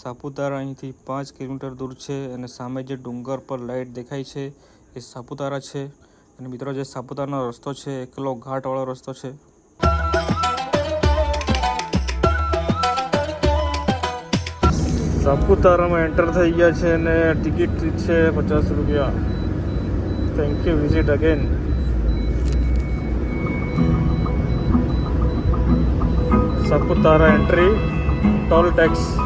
સાપુતારા અહીંથી 5 કિલોમીટર દૂર છે અને સામે જે ડુંગર પર લાઈટ દેખાય છે એ સાપુતારા છે. અને મિત્રો જે સાપુતારાનો રસ્તો છે એકલો ઘાટવાળો રસ્તો છે. સાપુતારામાં એન્ટર થઈ ગયા છે અને ટિકિટ છે 50 રૂપિયા. Thank you, visit again. Saputara entry toll tax